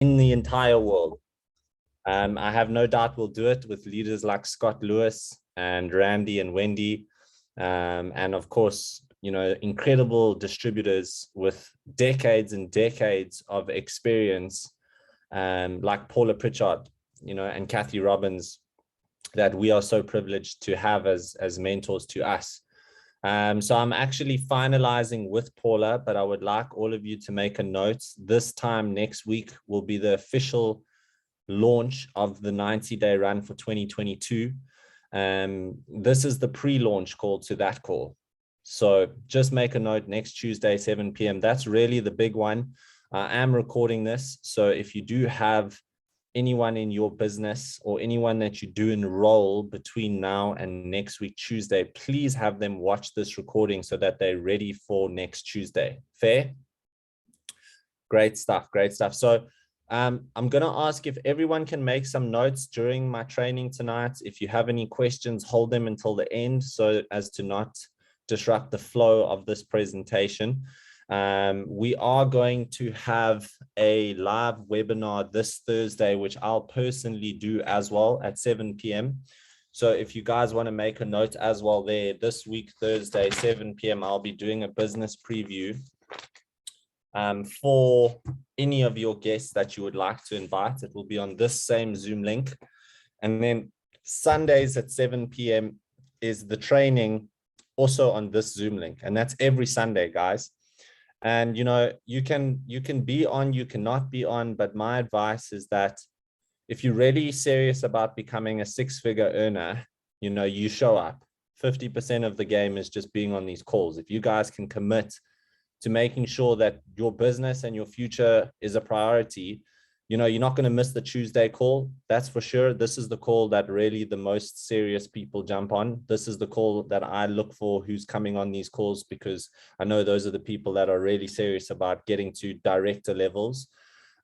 in the entire world. I have no doubt we'll do it with leaders like Scott Lewis and Randy and Wendy. And of course, incredible distributors with decades and decades of experience, like Paula Pritchard, and Kathy Robbins, that we are so privileged to have as mentors to us. So I'm actually finalizing with Paula, but I would like all of you to make a note. This time next week will be the official launch of the 90-day run for 2022. This is the pre-launch call to that call. So just make a note, next Tuesday, 7 p.m. That's really the big one. I am recording this. So if you do have anyone in your business or anyone that you do enroll between now and next week, Tuesday, please have them watch this recording so that they're ready for next Tuesday. Fair? Great stuff. Great stuff. So I'm going to ask if everyone can make some notes during my training tonight. If you have any questions, hold them until the end so as to not disrupt the flow of this presentation. We are going to have a live webinar this Thursday, which I'll personally do as well at 7 p.m. So if you guys want to make a note as well there, this week, Thursday, 7 p.m., I'll be doing a business preview for any of your guests that you would like to invite. It will be on this same Zoom link. And then Sundays at 7 p.m. is the training also on this Zoom link. And that's every Sunday, guys. And, you can be on, you cannot be on, but my advice is that if you're really serious about becoming a six-figure earner, you show up. 50% of the game is just being on these calls. If you guys can commit to making sure that your business and your future is a priority, you're not going to miss the Tuesday call. That's for sure. This is the call that really the most serious people jump on. This is the call that I look for who's coming on these calls, because I know those are the people that are really serious about getting to director levels.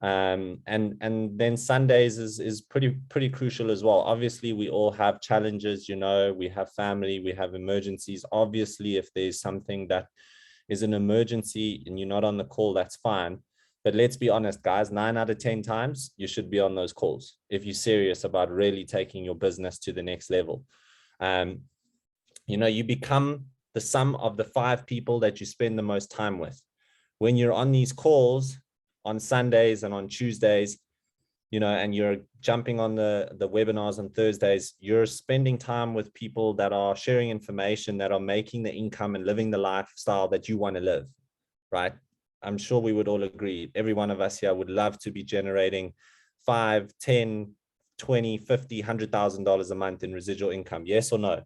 And then Sundays is pretty crucial as well. Obviously, we all have challenges, we have family, we have emergencies. Obviously, if there's something that is an emergency and you're not on the call, that's fine. But let's be honest, guys, 9 out of 10 times, you should be on those calls if you're serious about really taking your business to the next level. You become the sum of the 5 people that you spend the most time with. When you're on these calls on Sundays and on Tuesdays, and you're jumping on the webinars on Thursdays, you're spending time with people that are sharing information, that are making the income and living the lifestyle that you want to live, right? I'm sure we would all agree. Every one of us here would love to be generating 5, 10, 20, 50, $100,000 a month in residual income. Yes or no?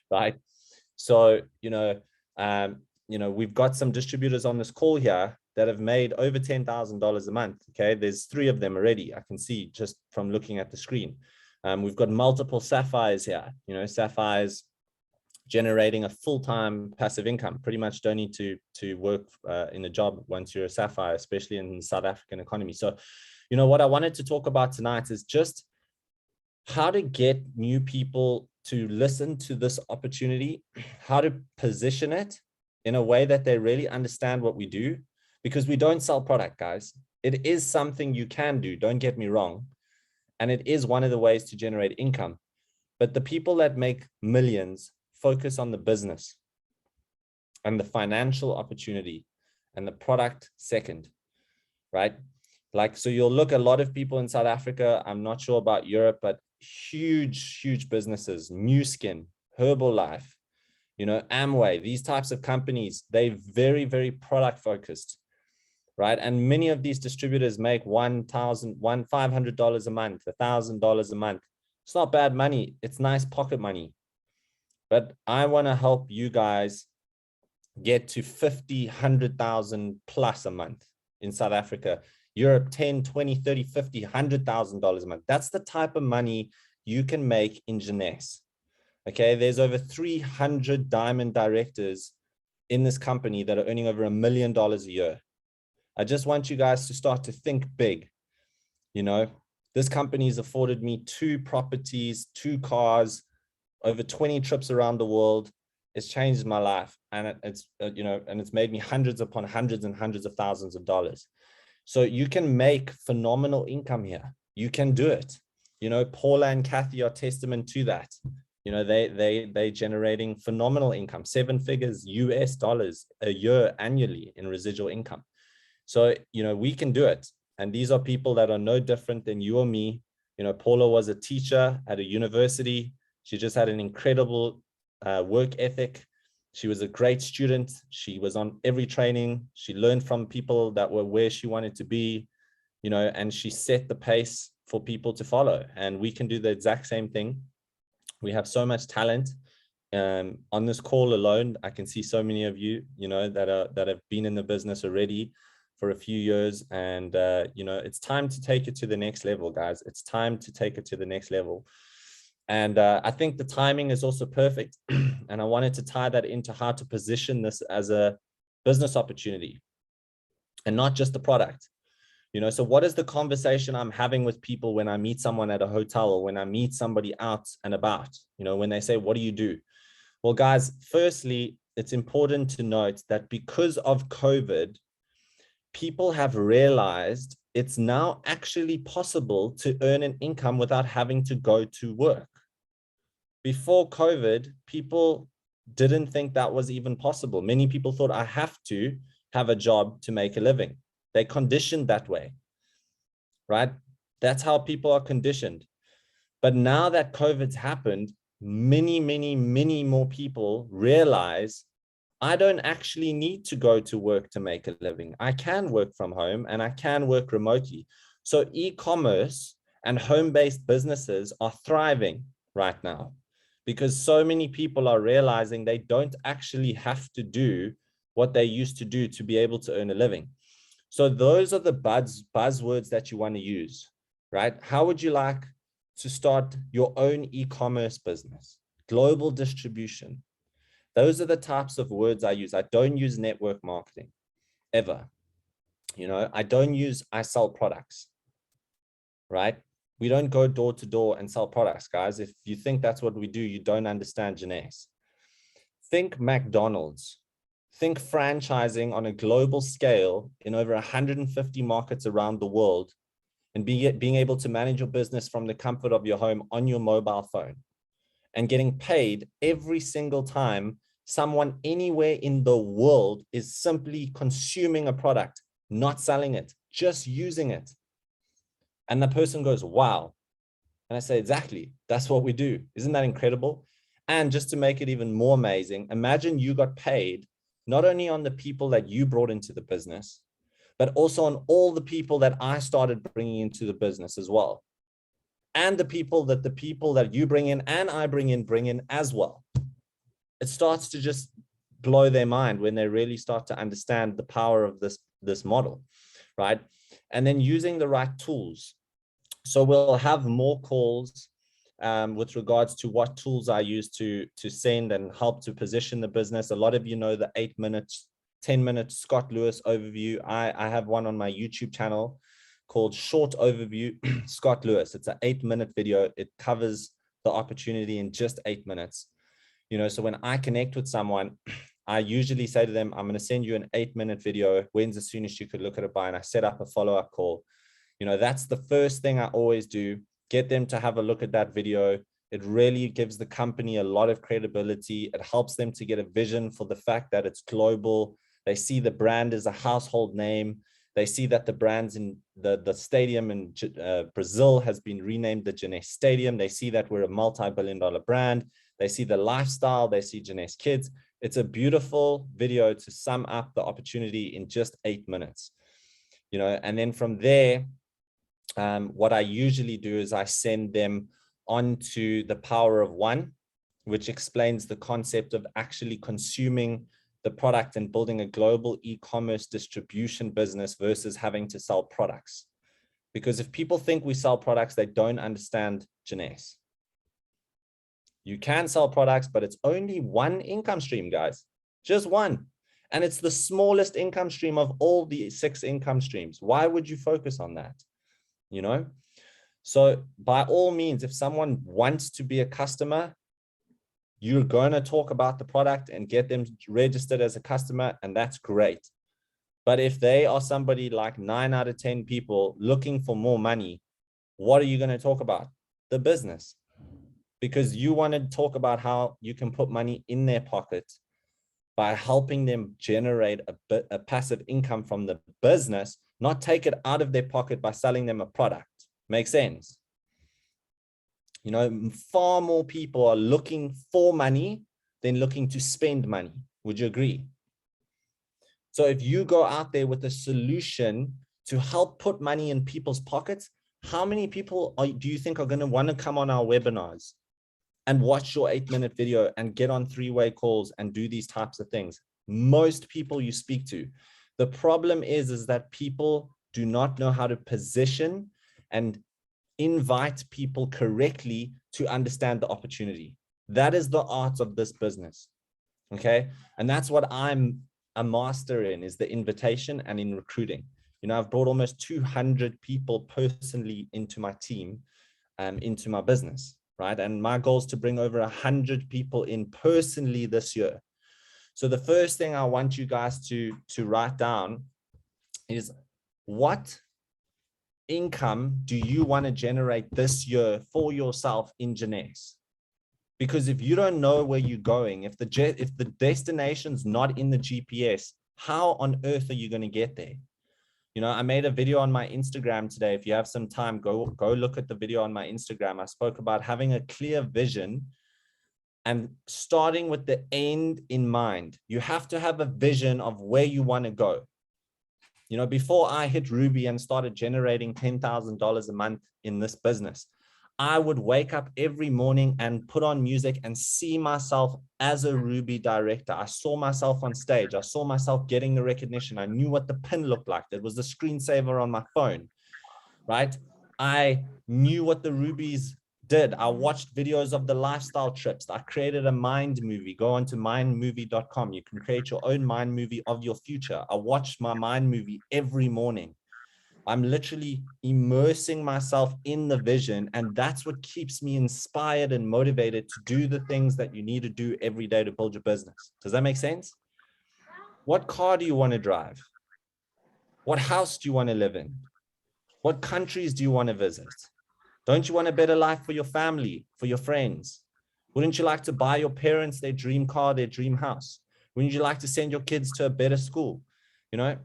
Right? So, we've got some distributors on this call here that have made over $10,000 a month. Okay, there's 3 of them already. I can see just from looking at the screen. We've got multiple sapphires here. Sapphires generating a full-time passive income. Pretty much don't need to work in a job once you're a sapphire, especially in the South African economy. So, what I wanted to talk about tonight is just how to get new people to listen to this opportunity, how to position it in a way that they really understand what we do, because we don't sell product, guys. It is something you can do, don't get me wrong. And it is one of the ways to generate income. But the people that make millions focus on the business and the financial opportunity and the product second, right? So you'll look a lot of people in South Africa, I'm not sure about Europe, but huge businesses, Nu Skin, Herbalife, Amway, these types of companies, they're very product focused, right? And many of these distributors make $500 a month, $1,000 a month. It's not bad money. It's nice pocket money. But I want to help you guys get to 50, 100,000 plus a month in South Africa. Europe, 10, 20, 30, 50, $100,000 a month. That's the type of money you can make in Jeunesse. Okay, there's over 300 diamond directors in this company that are earning over $1 million a year. I just want you guys to start to think big. This company has afforded me 2 properties, 2 cars, over 20 trips around the world. It's changed my life, and it's made me hundreds upon hundreds and hundreds of thousands of dollars. So you can make phenomenal income here. You can do it. You know, Paula and Kathy are testament to that. You know, they generating phenomenal income, 7 figures US dollars a year annually in residual income. So, you know, we can do it. And these are people that are no different than you or me. You know, Paula was a teacher at a university. She just had an incredible work ethic. She was a great student. She was on every training. She learned from people that were where she wanted to be, you know, and she set the pace for people to follow. And we can do the exact same thing. We have so much talent. On this call alone, I can see so many of you, you know, that have been in the business already for a few years. And, you know, it's time to take it to the next level, guys. It's time to take it to the next level. And I think the timing is also perfect. And I wanted to tie that into how to position this as a business opportunity and not just the product. You know, so what is the conversation I'm having with people when I meet someone at a hotel or when I meet somebody out and about, you know, when they say, what do you do? Well, guys, firstly, it's important to note that because of COVID, people have realized it's now actually possible to earn an income without having to go to work. Before COVID, people didn't think that was even possible. Many people thought I have to have a job to make a living. They conditioned that way, right? That's how people are conditioned. But now that COVID's happened, many more people realize I don't actually need to go to work to make a living. I can work from home and I can work remotely. So e-commerce and home-based businesses are thriving right now because so many people are realizing they don't actually have to do what they used to do to be able to earn a living. So those are the buzzwords that you want to use, right? How would you like to start your own e-commerce business? Global distribution. Those are the types of words I use. I don't use network marketing ever. You know, I don't use, I sell products, right? We don't go door to door and sell products, guys. If you think that's what we do, you don't understand Jeunesse. Think McDonald's. Think franchising on a global scale in over 150 markets around the world and being able to manage your business from the comfort of your home on your mobile phone and getting paid every single time someone anywhere in the world is simply consuming a product, not selling it, just using it. And the person goes, wow. And I say, exactly, that's what we do. Isn't that incredible? And just to make it even more amazing, imagine you got paid not only on the people that you brought into the business, but also on all the people that I started bringing into the business as well. And the people that you bring in and I bring in as well. It starts to just blow their mind when they really start to understand the power of this model, right? And then using the right tools. So we'll have more calls with regards to what tools I use to send and help to position the business. A lot of you know the 8 minutes, 10-minute Scott Lewis overview. I have one on my YouTube channel called Short Overview Scott Lewis. It's an 8-minute video. It covers the opportunity in just 8 minutes. You know, so when I connect with someone, I usually say to them, I'm going to send you an 8-minute video. When's the soonest you could look at it by? And I set up a follow-up call. You know, that's the first thing I always do. Get them to have a look at that video. It really gives the company a lot of credibility. It helps them to get a vision for the fact that it's global. They see the brand as a household name. They see that the brands in the stadium in Brazil has been renamed the Jeunesse Stadium. They see that we're a multi-billion-dollar brand. They see the lifestyle. They see Jeunesse Kids. It's a beautiful video to sum up the opportunity in just 8 minutes. You know, and then from there, what I usually do is I send them onto the Power of One, which explains the concept of actually consuming the product and building a global e-commerce distribution business versus having to sell products. Because if people think we sell products, they don't understand Jeunesse. You can sell products, but it's only one income stream, guys, just one. And it's the smallest income stream of all the 6 income streams. Why would you focus on that? You know, so by all means, if someone wants to be a customer, you're going to talk about the product and get them registered as a customer, and that's great. But if they are somebody like 9 out of 10 people looking for more money, what are you going to talk about? The business. Because you want to talk about how you can put money in their pocket by helping them generate a passive income from the business, not take it out of their pocket by selling them a product. Makes sense? You know, far more people are looking for money than looking to spend money. Would you agree? So if you go out there with a solution to help put money in people's pockets, how many people do you think are going to want to come on our webinars and watch your 8-minute video and get on 3-way calls and do these types of things? Most people you speak to. The problem is that people do not know how to position and invite people correctly to understand the opportunity. That is the art of this business. Okay. And that's what I'm a master in, is the invitation and in recruiting. You know, I've brought almost 200 people personally into my team, into my business, right? And my goal is to bring over 100 people in personally this year. So the first thing I want you guys to write down is, what income do you want to generate this year for yourself in Genex? Because if you don't know where you're going, if the destination's not in the GPS, how on earth are you going to get there? You know, I made a video on my Instagram today. If you have some time, go look at the video on my Instagram. I spoke about having a clear vision and starting with the end in mind. You have to have a vision of where you want to go. You know, before I hit Ruby and started generating $10,000 a month in this business, I would wake up every morning and put on music and see myself as a Ruby director. I saw myself on stage. I saw myself getting the recognition. I knew what the pin looked like. That was the screensaver on my phone, right? I knew what the Rubies did. I watched videos of the lifestyle trips. I created a mind movie. Go on to mindmovie.com. You can create your own mind movie of your future. I watched my mind movie every morning. I'm literally immersing myself in the vision, and that's what keeps me inspired and motivated to do the things that you need to do every day to build your business. Does that make sense? What car do you want to drive? What house do you want to live in? What countries do you want to visit? Don't you want a better life for your family, for your friends? Wouldn't you like to buy your parents their dream car, their dream house? Wouldn't you like to send your kids to a better school? You know,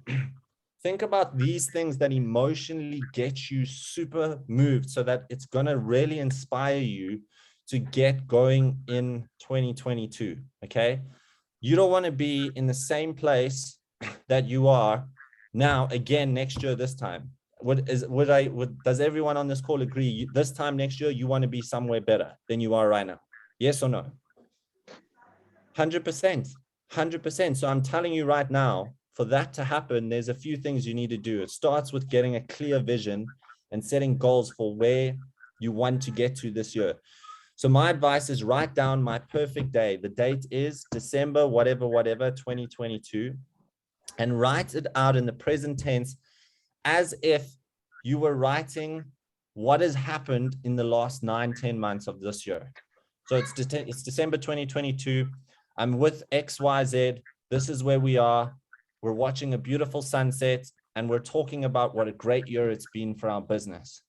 think about these things that emotionally get you super moved so that it's going to really inspire you to get going in 2022. Okay. You don't want to be in the same place that you are now again next year, this time. Does everyone on this call agree this time next year you want to be somewhere better than you are right now? Yes or no? 100%. 100%. So I'm telling you right now, for that to happen, there's a few things you need to do. It starts with getting a clear vision and setting goals for where you want to get to this year. So my advice is, write down my perfect day. The date is December, whatever, 2022, and write it out in the present tense as if you were writing what has happened in the last 9-10 months of this year. So it's December 2022. I'm with XYZ. This is where we are. We're watching a beautiful sunset, and we're talking about what a great year it's been for our business.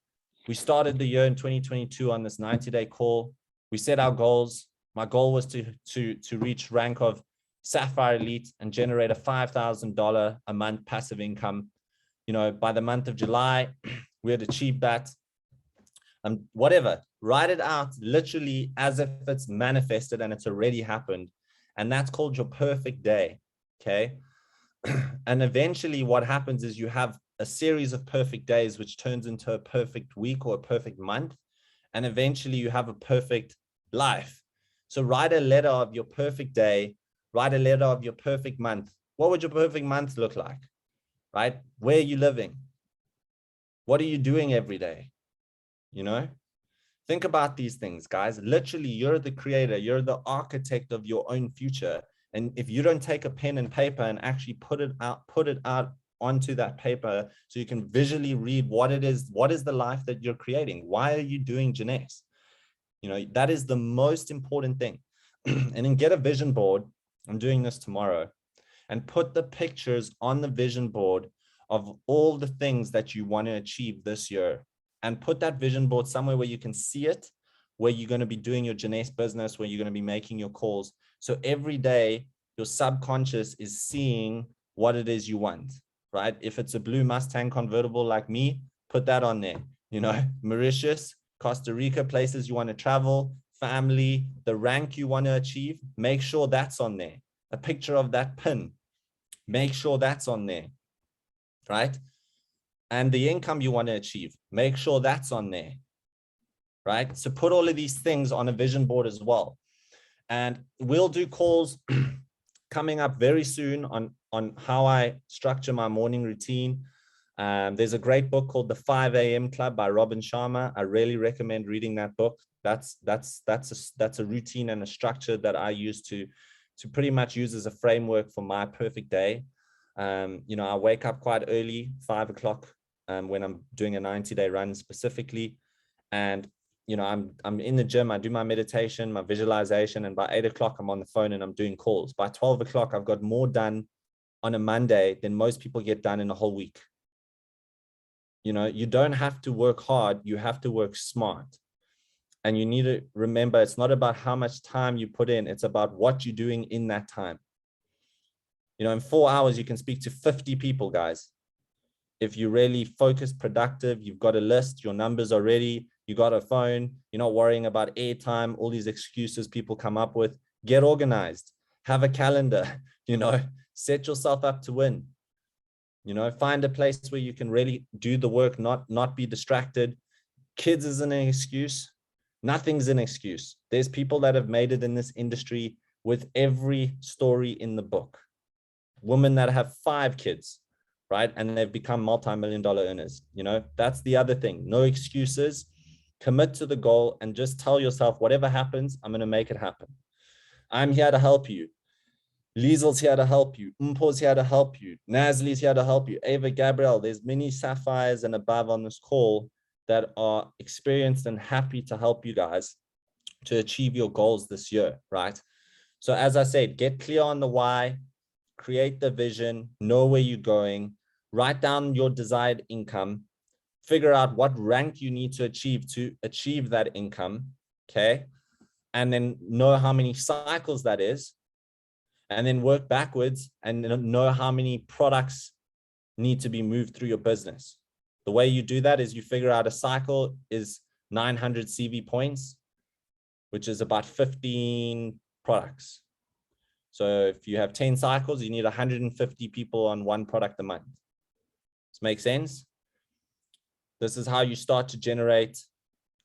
We started the year in 2022 on this 90-day call. We set our goals. My goal was to reach rank of Sapphire Elite and generate a $5,000 a month passive income. You know, by the month of July, we had achieved that. Whatever, write it out literally as if it's manifested and it's already happened. And that's called your perfect day. Okay. And eventually what happens is you have a series of perfect days, which turns into a perfect week or a perfect month. And eventually you have a perfect life. So write a letter of your perfect day, write a letter of your perfect month. What would your perfect month look like? Right? Where are you living? What are you doing every day? You know, think about these things, guys. Literally, you're the creator. You're the architect of your own future. And if you don't take a pen and paper and actually put it out onto that paper so you can visually read what it is, what is the life that you're creating? Why are you doing Genex? You know, that is the most important thing. And then get a vision board. I'm doing this tomorrow. and put the pictures on the vision board of all the things that you want to achieve this year, and put that vision board somewhere where you can see it, where you're going to be doing your Jeunesse business, where you're going to be making your calls. So every day your subconscious is seeing what it is you want, right? If it's a blue Mustang convertible like me, put that on there. You know, Mauritius, Costa Rica, places you want to travel, family, the rank you want to achieve, make sure that's on there. A picture of that pin, make sure that's on there, right? And the income you want to achieve, make sure that's on there, right? So put all of these things on a vision board as well. And we'll do calls coming up very soon on how I structure my morning routine. There's a great book called The 5 a.m. Club by Robin Sharma. I really recommend reading that book. That's a routine and a structure that I use to pretty much use as a framework for my perfect day. You know, I wake up quite early, 5 o'clock, when I'm doing a 90-day run specifically. And, you know, I'm in the gym, I do my meditation, my visualization, and by 8 o'clock, I'm on the phone and I'm doing calls. By 12 o'clock, I've got more done on a Monday than most people get done in a whole week. You know, you don't have to work hard, you have to work smart. And you need to remember, it's not about how much time you put in, it's about what you're doing in that time. You know, in 4 hours, you can speak to 50 people, guys. If you really focus, productive, you've got a list, your numbers are ready, you got a phone, you're not worrying about airtime, all these excuses people come up with. Get organized, have a calendar, you know, set yourself up to win. You know, find a place where you can really do the work, not be distracted. Kids isn't an excuse. Nothing's an excuse. There's people that have made it in this industry with every story in the book. Women that have 5 kids, right? And they've become multi-million-dollar earners. You know, that's the other thing. No excuses. Commit to the goal and just tell yourself, whatever happens, I'm going to make it happen. I'm here to help you. Liesel's here to help you. Umpo's here to help you. Nazli's here to help you. Ava, Gabrielle, there's many sapphires and above on this call that are experienced and happy to help you guys to achieve your goals this year, right? So as I said, get clear on the why, create the vision, know where you're going, write down your desired income, figure out what rank you need to achieve that income, okay? And then know how many cycles that is, and then work backwards and know how many products need to be moved through your business. The way you do that is you figure out a cycle is 900 CV points, which is about 15 products. So if you have 10 cycles, you need 150 people on one product a month. Does make sense? This is how you start to generate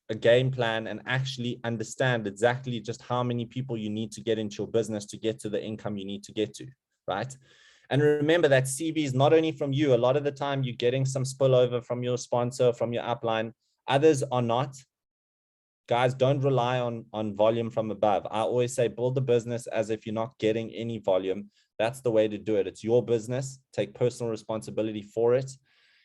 a game plan and actually understand exactly just how many people you need to get into your business to get to the income you need to get to, right? And remember that CV is not only from you. A lot of the time you're getting some spillover from your sponsor, from your upline. Others are not. Guys, don't rely on volume from above. I always say build the business as if you're not getting any volume. That's the way to do it. It's your business. Take personal responsibility for it.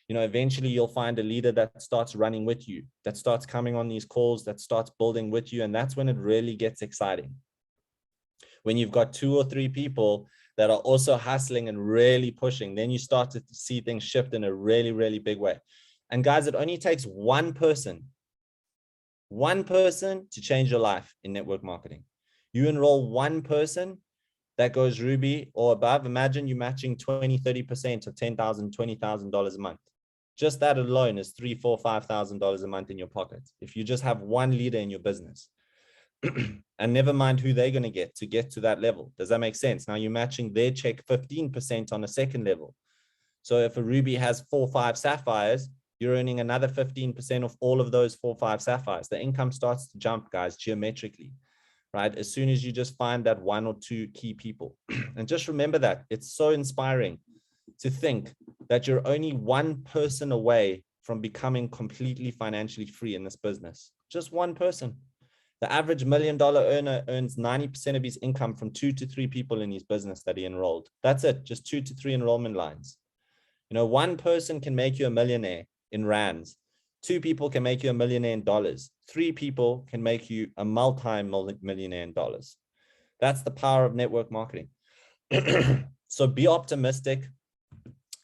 You know, eventually you'll find a leader that starts running with you, that starts coming on these calls, that starts building with you. And that's when it really gets exciting. When you've got 2 or 3 people that are also hustling and really pushing, then you start to see things shift in a really, really big way. And guys, it only takes one person to change your life in network marketing. You enroll one person that goes Ruby or above. Imagine you matching 20, 30% of $10,000, $20,000 a month. Just that alone is $3,000, $4,000, $5,000 a month in your pocket. If you just have one leader in your business, and never mind who they're going to get to that level. Does that make sense? Now you're matching their check 15% on a second level. So if a Ruby has 4 or 5 sapphires, you're earning another 15% of all of those 4 or 5 sapphires. The income starts to jump, guys, geometrically, right? As soon as you just find that 1 or 2 key people. And just remember that it's so inspiring to think that you're only one person away from becoming completely financially free in this business. Just one person. The average $1 million earner earns 90% of his income from 2 to 3 people in his business that he enrolled. That's it, just 2 to 3 enrollment lines. You know, one person can make you a millionaire in rands. 2 people can make you a millionaire in dollars. 3 people can make you a multi-millionaire in dollars. That's the power of network marketing. So be optimistic,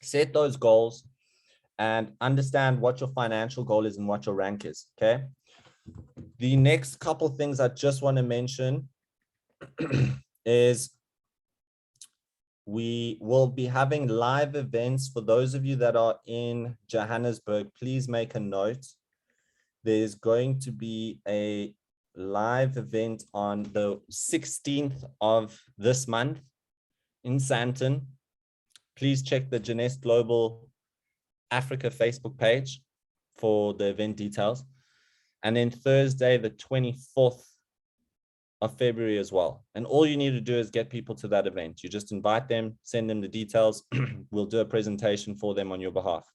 set those goals, and understand what your financial goal is and what your rank is, okay? The next couple things I just want to mention is we will be having live events. For those of you that are in Johannesburg, please make a note. There's going to be a live event on the 16th of this month in Sandton. Please check the Jeunesse Global Africa Facebook page for the event details. And then Thursday, the 24th of February as well. And all you need to do is get people to that event. You just invite them, send them the details. We'll do a presentation for them on your behalf.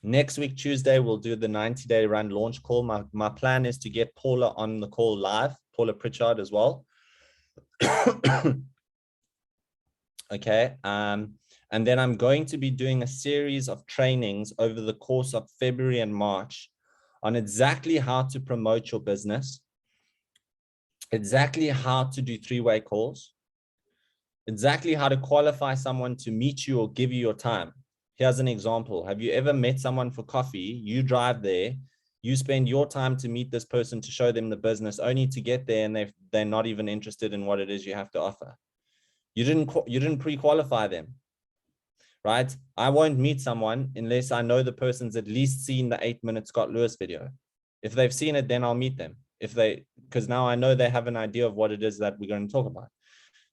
Next week, Tuesday, we'll do the 90-day run launch call. My plan is to get Paula on the call live, Paula Pritchard as well. Okay. And then I'm going to be doing a series of trainings over the course of February and March on exactly how to promote your business, exactly how to do three-way calls, exactly how to qualify someone to meet you or give you your time. Here's an example. Have you ever met someone for coffee? You drive there, you spend your time to meet this person to show them the business, only to get there and they're not even interested in what it is you have to offer. You didn't pre-qualify them, right? I won't meet someone unless I know the person's at least seen the 8-minute Scott Lewis video. If they've seen it, then I'll meet them. Because now I know they have an idea of what it is that we're going to talk about.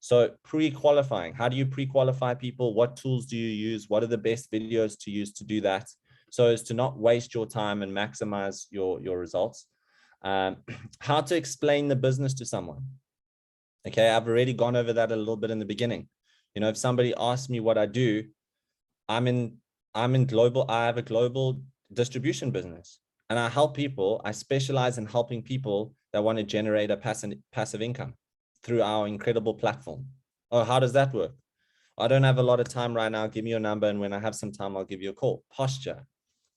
So pre-qualifying, how do you pre-qualify people? What tools do you use? What are the best videos to use to do that? So as to not waste your time and maximize your results. How to explain the business to someone. Okay, I've already gone over that a little bit in the beginning. You know, if somebody asks me what I do, I'm in global, I have a global distribution business and I help people. I specialize in helping people that want to generate a passive income through our incredible platform. Oh, how does that work? I don't have a lot of time right now. Give me your number. And when I have some time, I'll give you a call. Posture,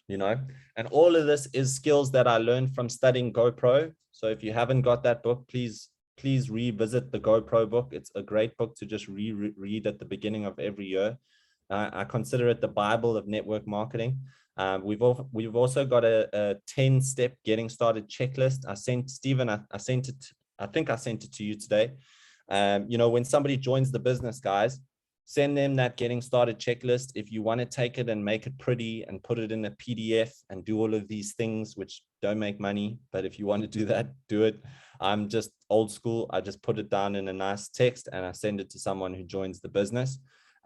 you know, and all of this is skills that I learned from studying GoPro. So if you haven't got that book, please revisit the GoPro book. It's a great book to just read at the beginning of every year. I consider it the Bible of network marketing. We've also got a 10-step getting started checklist. I sent Stephen, I think I sent it to you today. You know, when somebody joins the business, guys, send them that getting started checklist. If you want to take it and make it pretty and put it in a PDF and do all of these things, which don't make money, but if you want to do that, do it. I'm just old school. I just put it down in a nice text and I send it to someone who joins the business.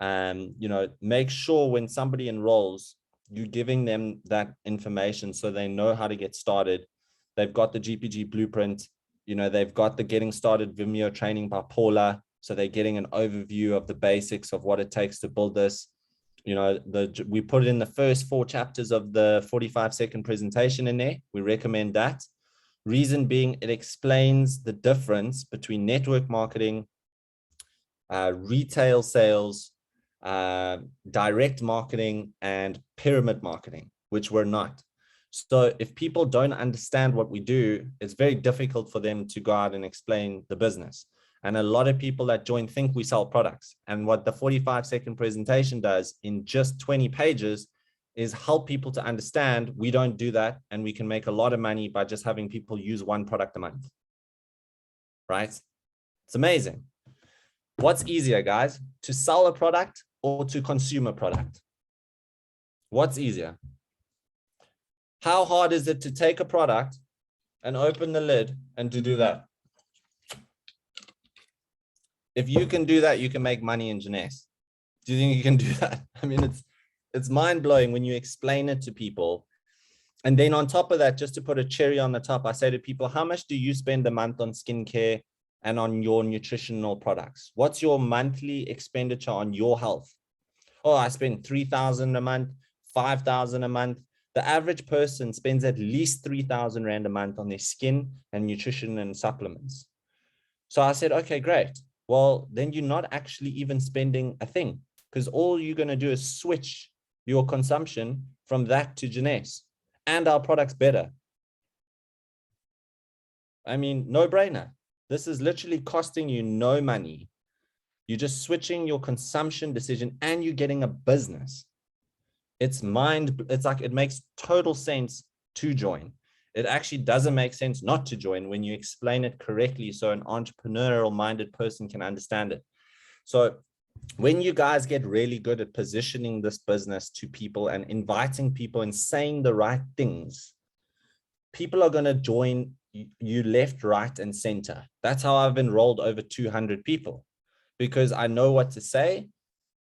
You know, make sure when somebody enrolls, you're giving them that information so they know how to get started. They've got the GPG blueprint, you know, they've got the getting started Vimeo training by Paula. So they're getting an overview of the basics of what it takes to build this. You know, we put it in the first 4 chapters of the 45-second presentation in there. We recommend that. Reason being, it explains the difference between network marketing, retail sales, direct marketing, and pyramid marketing, which we're not. So if people don't understand what we do, it's very difficult for them to go out and explain the business. And a lot of people that join think we sell products. And what the 45-second presentation does in just 20 pages is help people to understand we don't do that. And we can make a lot of money by just having people use 1 product a month, right? It's amazing. What's easier, guys, to sell a product or to consume a product? What's easier? How hard is it to take a product and open the lid and to do that? If you can do that, you can make money in Jeunesse. Do you think you can do that? I mean, it's mind-blowing when you explain it to people. And then on top of that, just to put a cherry on the top, I say to people, how much do you spend a month on skincare and on your nutritional products? What's your monthly expenditure on your health? Oh, I spend 3,000 a month, 5,000 a month. The average person spends at least 3,000 Rand a month on their skin and nutrition and supplements. So I said, okay, great. Well, then you're not actually even spending a thing, because all you're going to do is switch your consumption from that to Jeunesse, and our product's better. I mean, no brainer. This is literally costing you no money You're just switching your consumption decision and you're getting a business. It's like it makes total sense to join. It actually doesn't make sense not to join when you explain it correctly so an entrepreneurial minded person can understand it. So when you guys get really good at positioning this business to people and inviting people and saying the right things, people are going to join you left, right, and center. That's how I've enrolled over 200 people, because I know what to say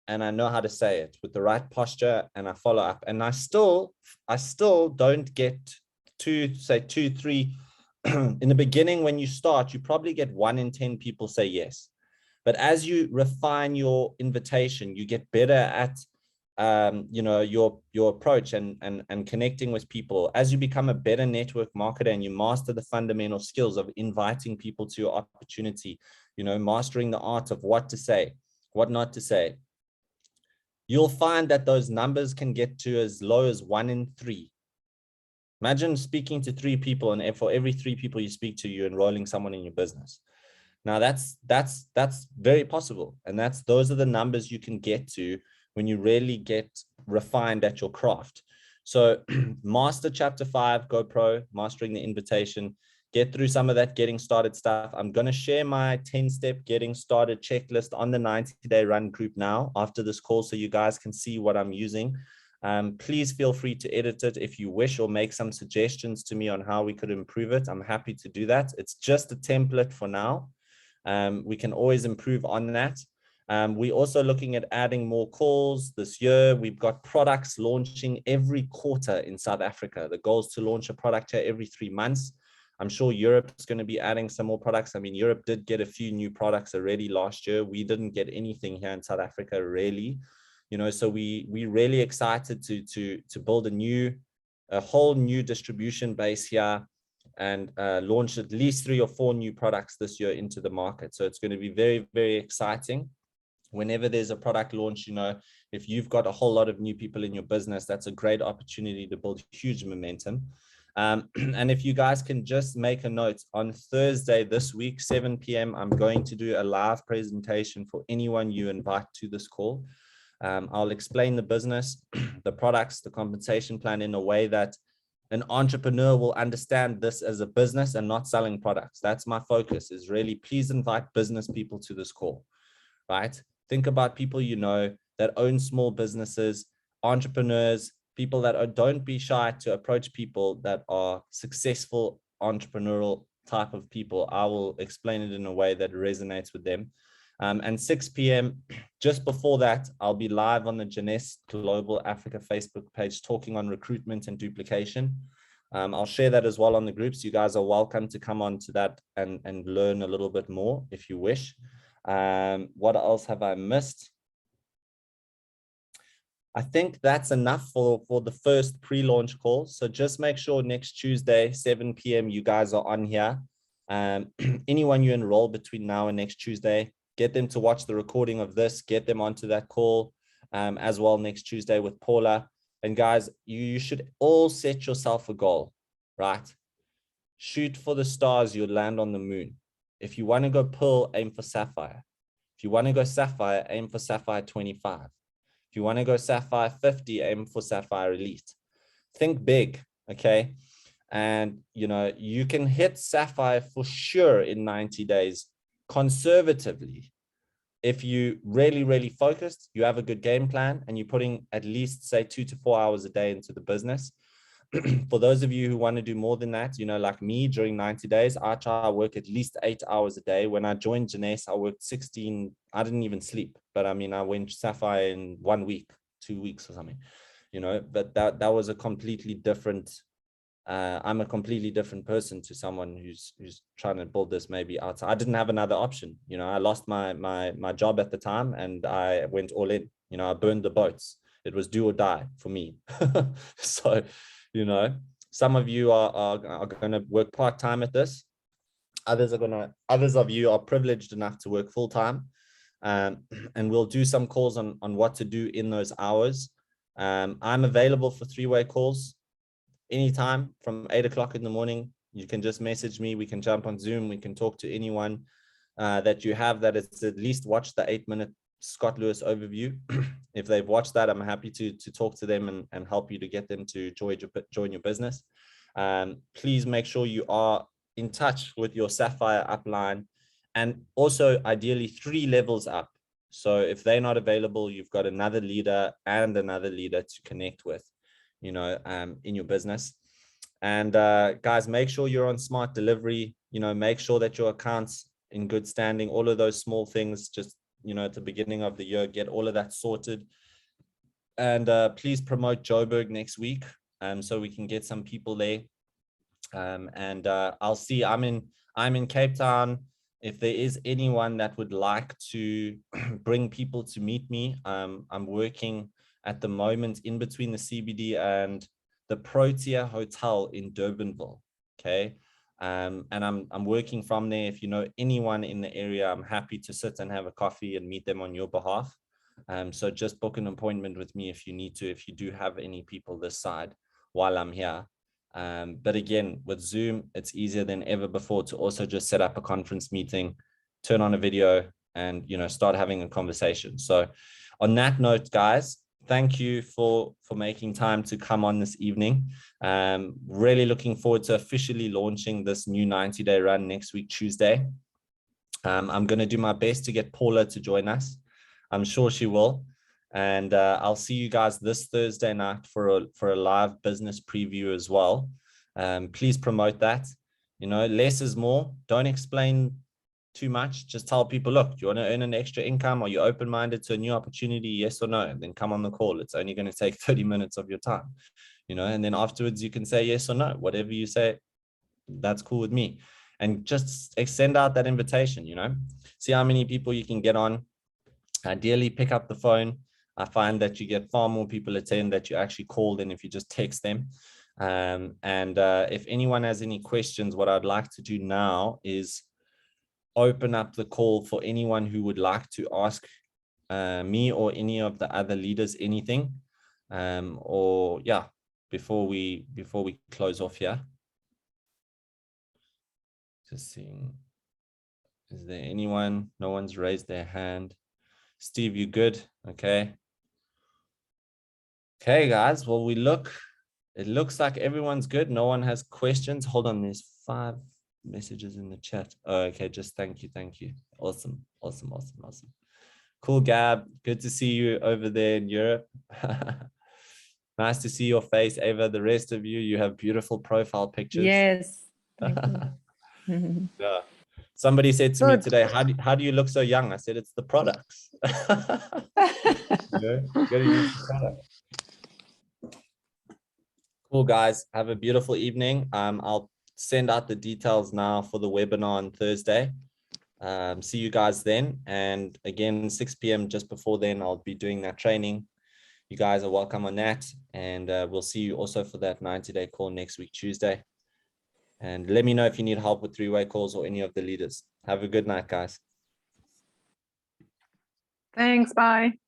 and I know how to say it with the right posture, and I follow up. And I still don't get two, 3 in the beginning. When you start, you probably get 1 in 10 people say yes. But as you refine your invitation, you get better at your approach and connecting with people. As you become a better network marketer and you master the fundamental skills of inviting people to your opportunity, mastering the art of what to say, what not to say, you'll find that those numbers can get to as low as 1 in 3. Imagine speaking to 3 people, and for every 3 people you speak to, you're enrolling someone in your business. Now that's very possible. And those are the numbers you can get to when you really get refined at your craft. So master chapter 5, GoPro, mastering the invitation, get through some of that getting started stuff. I'm going to share my 10-step getting started checklist on the 90-day run group now after this call, so you guys can see what I'm using. Please feel free to edit it if you wish, or make some suggestions to me on how we could improve it. I'm happy to do that. It's just a template for now. We can always improve on that. We're also looking at adding more calls this year. We've got products launching every quarter in South Africa. The goal is to launch a product here every 3 months. I'm sure Europe is going to be adding some more products. I mean, Europe did get a few new products already last year. We didn't get anything here in South Africa, really. So we're really excited to build a whole new distribution base here, and launch at least 3 or 4 new products this year into the market. So it's going to be very, very exciting. Whenever there's a product launch, if you've got a whole lot of new people in your business, that's a great opportunity to build huge momentum. And if you guys can just make a note, on Thursday this week, 7 p.m., I'm going to do a live presentation for anyone you invite to this call. I'll explain the business, the products, the compensation plan in a way that an entrepreneur will understand this as a business and not selling products. That's my focus, is really, please invite business people to this call, right? Think about people that own small businesses, entrepreneurs, people that don't be shy to approach people that are successful entrepreneurial type of people. I will explain it in a way that resonates with them. And 6 p.m., just before that, I'll be live on the Jeunesse Global Africa Facebook page talking on recruitment and duplication. I'll share that as well on the groups. You guys are welcome to come on to that and learn a little bit more if you wish. What else have I missed? I think that's enough for the first pre-launch call. So just make sure next Tuesday, 7 p.m., you guys are on here. Anyone you enroll between now and next Tuesday, get them to watch the recording of this, get them onto that call as well next Tuesday with Paula. And guys, you should all set yourself a goal, right? Shoot for the stars, you'll land on the moon. If you want to go pearl, aim for sapphire. If you want to go sapphire, aim for sapphire 25. If you want to go sapphire 50, aim for sapphire elite. Think big, okay? And, you can hit sapphire for sure in 90 days, conservatively. If you really, really focused, you have a good game plan, and you're putting at least, say, 2 to 4 hours a day into the business. For those of you who want to do more than that, like me, during 90 days, I try to work at least 8 hours a day. When I joined Jeunesse, I worked 16. I didn't even sleep, but I mean, I went sapphire in 1 week, 2 weeks or something, but that was a completely different, I'm a completely different person to someone who's trying to build this maybe outside. I didn't have another option. I lost my job at the time, and I went all in. I burned the boats. It was do or die for me. So, some of you are going to work part-time at this. Others of you are privileged enough to work full-time. And we'll do some calls on what to do in those hours. I'm available for 3-way calls anytime from 8 o'clock in the morning. You can just message me. We can jump on Zoom. We can talk to anyone. that you have, that it's at least watched the 8-minute Scott Lewis overview. If they've watched that, I'm happy to talk to them and help you to get them to join your business. Please make sure you are in touch with your Sapphire upline, and also ideally 3 levels up. So if they're not available, you've got another leader and another leader to connect with, you know, in your business. And guys, make sure you're on smart delivery, you know, make sure that your account's in good standing, all of those small things, just, you know, at the beginning of the year, get all of that sorted. And please promote Joburg next week, so we can get some people there. And I'll see, I'm in Cape Town. If there is anyone that would like to bring people to meet me, I'm working at the moment in between the CBD and the Protea Hotel in Durbanville. Okay. And I'm working from there. If you know anyone in the area, I'm happy to sit and have a coffee and meet them on your behalf. So just book an appointment with me if you need to, if you do have any people this side while I'm here. But again, with Zoom, it's easier than ever before to also just set up a conference meeting, turn on a video, and, you know, start having a conversation. So on that note, guys, thank you for making time to come on this evening. Really looking forward to officially launching this new 90-day run next week, Tuesday. I'm going to do my best to get Paula to join us. I'm sure she will. And I'll see you guys this Thursday night for a live business preview as well. Please promote that. You know, less is more. Don't explain too much. Just tell people, look, do you want to earn an extra income? Are you open-minded to a new opportunity? Yes or no? And then come on the call. It's only going to take 30 minutes of your time, you know, and then afterwards you can say yes or no. Whatever you say, that's cool with me. And just send out that invitation, you know, see how many people you can get on. Ideally, pick up the phone. I find that you get far more people attend that you actually call than if you just text them. If anyone has any questions, what I'd like to do now is open up the call for anyone who would like to ask me or any of the other leaders anything, or yeah, before we close off here. Just seeing, is there anyone? No one's raised their hand. Steve, you good? Okay. Okay, guys. Well, it looks like everyone's good. No one has questions. Hold on, there's 5 messages in the chat. Oh, okay, just thank you. Awesome. Cool, Gab. Good to see you over there in Europe. Nice to see your face, Ava. The rest of you have beautiful profile pictures. Yes. Thank you. Yeah. Somebody said to me today, how do you look so young? I said, it's the products. You gotta use the product. Cool, guys. Have a beautiful evening. I'll send out the details now for the webinar on Thursday. See you guys then. And again, 6 p.m. just before then, I'll be doing that training. You guys are welcome on that. And we'll see you also for that 90-day call next week, Tuesday. And let me know if you need help with 3-way calls or any of the leaders. Have a good night, guys. Thanks. Bye.